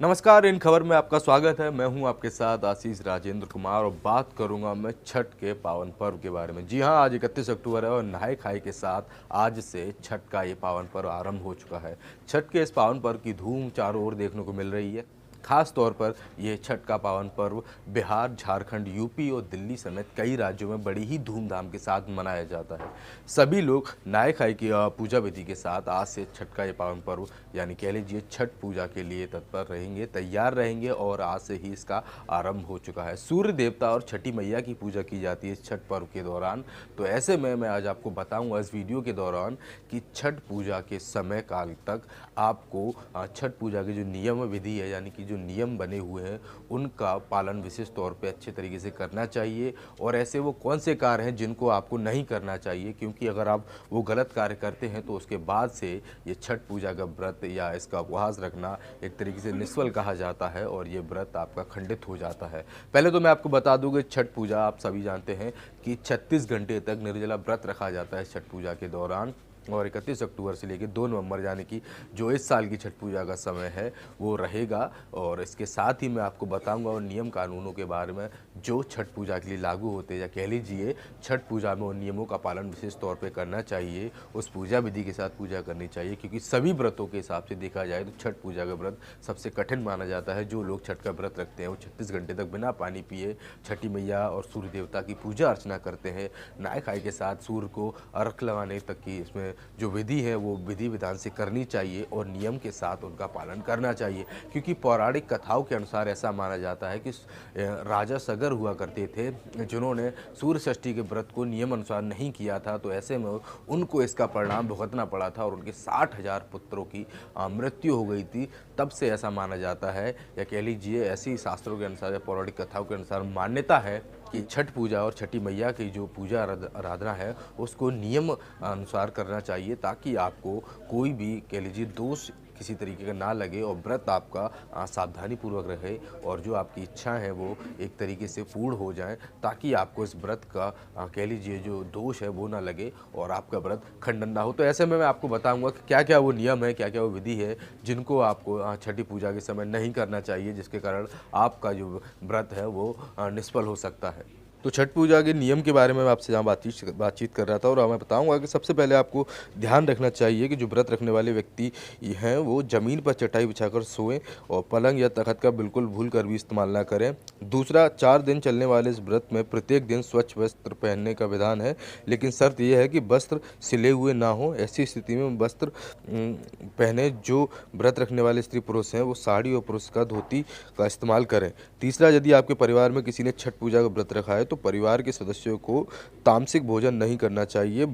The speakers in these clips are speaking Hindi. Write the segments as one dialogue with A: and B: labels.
A: नमस्कार, इन खबर में आपका स्वागत है। मैं हूं आपके साथ आशीष राजेंद्र कुमार और बात करूंगा मैं छठ के पावन पर्व के बारे में। जी हां, आज 31 अक्टूबर है और नहाय खाए के साथ आज से छठ का ये पावन पर्व आरंभ हो चुका है। छठ के इस पावन पर्व की धूम चारों ओर देखने को मिल रही है। खास तौर पर यह छठ का पावन पर्व बिहार, झारखंड, यूपी और दिल्ली समेत कई राज्यों में बड़ी ही धूमधाम के साथ मनाया जाता है। सभी लोग नहाय खाए की पूजा विधि के साथ आज से छठ का ये पावन पर्व यानी कह लीजिए छठ पूजा के लिए तत्पर रहेंगे, तैयार रहेंगे और आज से ही इसका आरंभ हो चुका है। सूर्य देवता और छठी मैया की पूजा की जाती है इस छठ पर्व के दौरान। तो ऐसे में मैं आज आपको बताऊंगा इस वीडियो के दौरान कि छठ पूजा के समय काल तक आपको छठ पूजा के जो नियम विधि है यानी कि जो नियम बने हुए हैं उनका पालन विशेष तौर पे अच्छे तरीके से करना चाहिए। और ऐसे वो कौन से कार्य हैं जिनको आपको नहीं करना चाहिए, क्योंकि अगर आप वो गलत कार्य करते हैं तो उसके बाद से ये छठ पूजा का व्रत या इसका उपवास रखना एक तरीके से निष्फल कहा जाता है और ये व्रत आपका खंडित हो जाता है। पहले तो मैं आपको बता दूं कि छठ पूजा आप सभी जानते हैं कि 36 घंटे तक निर्जला व्रत रखा जाता है छठ पूजा के दौरान। और 31 अक्टूबर से लेकर 2 नवंबर यानी कि जो इस साल की छठ पूजा का समय है वो रहेगा। और इसके साथ ही मैं आपको बताऊंगा और नियम कानूनों के बारे में जो छठ पूजा के लिए लागू होते हैं, या कह लीजिए छठ पूजा में उन नियमों का पालन विशेष तौर पे करना चाहिए, उस पूजा विधि के साथ पूजा करनी चाहिए। क्योंकि सभी व्रतों के हिसाब से देखा जाए तो छठ पूजा का व्रत सबसे कठिन माना जाता है। जो लोग छठ का व्रत रखते हैं वो 36 घंटे तक बिना पानी पिए छठी मैया और सूर्य देवता की पूजा अर्चना करते हैं। नहाय खाए के साथ सूर्य को अर्घ लगाने तक की इसमें जो विधि है वो विधि विधान से करनी चाहिए और नियम के साथ उनका पालन करना चाहिए। क्योंकि पौराणिक कथाओं के अनुसार ऐसा माना जाता है कि राजा सगर हुआ करते थे जिन्होंने सूर्य षष्ठी के व्रत को नियम अनुसार नहीं किया था, तो ऐसे में उनको इसका परिणाम भुगतना पड़ा था और उनके 60,000 पुत्रों की मृत्यु हो गई थी। तब से ऐसा माना जाता है, या कह लीजिए ऐसी शास्त्रों के अनुसार या पौराणिक कथाओं के अनुसार मान्यता है कि छठ पूजा और छठी मैया की जो पूजा आराधना है उसको नियम अनुसार करना चाहिए, ताकि आपको कोई भी कह लीजिए दोष किसी तरीके का ना लगे और व्रत आपका सावधानी पूर्वक रहे और जो आपकी इच्छा है वो एक तरीके से पूर्ण हो जाए, ताकि आपको इस व्रत का कह लीजिए जो दोष है वो ना लगे और आपका व्रत खंडन ना हो। तो ऐसे में मैं आपको बताऊंगा कि क्या क्या वो नियम है, क्या क्या वो विधि है जिनको आपको छठी पूजा के समय नहीं करना चाहिए, जिसके कारण आपका जो व्रत है वो निष्फल हो सकता है। तो छठ पूजा के नियम के बारे में मैं आपसे यहाँ बातचीत कर रहा था और मैं बताऊंगा कि सबसे पहले आपको ध्यान रखना चाहिए कि जो व्रत रखने वाले व्यक्ति हैं वो ज़मीन पर चटाई बिछाकर सोएं और पलंग या तख्त का बिल्कुल भूल कर भी इस्तेमाल ना करें। दूसरा, 4 दिन चलने वाले इस व्रत में प्रत्येक दिन स्वच्छ वस्त्र पहनने का विधान है, लेकिन शर्त यह है कि वस्त्र सिले हुए ना हो। ऐसी स्थिति में वस्त्र पहने जो व्रत रखने वाले स्त्री पुरुष हैं वो साड़ी और पुरुष का धोती का इस्तेमाल करें। तीसरा, यदि आपके परिवार में किसी ने छठ पूजा का व्रत रखा है तो परिवार के सदस्यों को तामसिक भोजन नहीं करना चाहिए।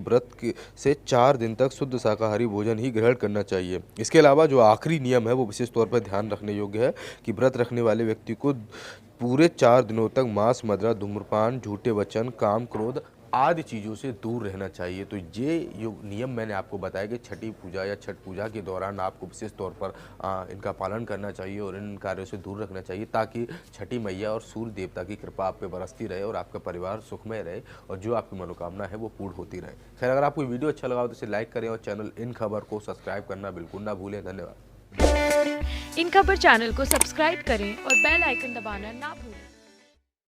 A: से 4 दिन तक शुद्ध शाकाहारी भोजन ही ग्रहण करना चाहिए। इसके अलावा जो आखिरी नियम है वो विशेष तौर पर ध्यान रखने योग्य है कि व्रत रखने वाले व्यक्ति को पूरे 4 दिनों तक मांस, मदिरा, धूम्रपान, झूठे वचन, काम, क्रोध आदि चीज़ों से दूर रहना चाहिए। तो ये जो नियम मैंने आपको बताया कि छठी पूजा या छठ पूजा के दौरान आपको विशेष तौर पर इनका पालन करना चाहिए और इन कार्यों से दूर रखना चाहिए, ताकि छठी मैया और सूर्य देवता की कृपा आप पे बरसती रहे और आपका परिवार सुखमय रहे और जो आपकी मनोकामना है वो पूर्ण होती रहे। खैर, अगर आपको वीडियो अच्छा लगा हो तो इसे लाइक करें और चैनल इन खबर को सब्सक्राइब करना बिल्कुल ना भूलें। धन्यवाद।
B: इन खबर चैनल को सब्सक्राइब करें और बेल आइकन दबाना ना भूलें।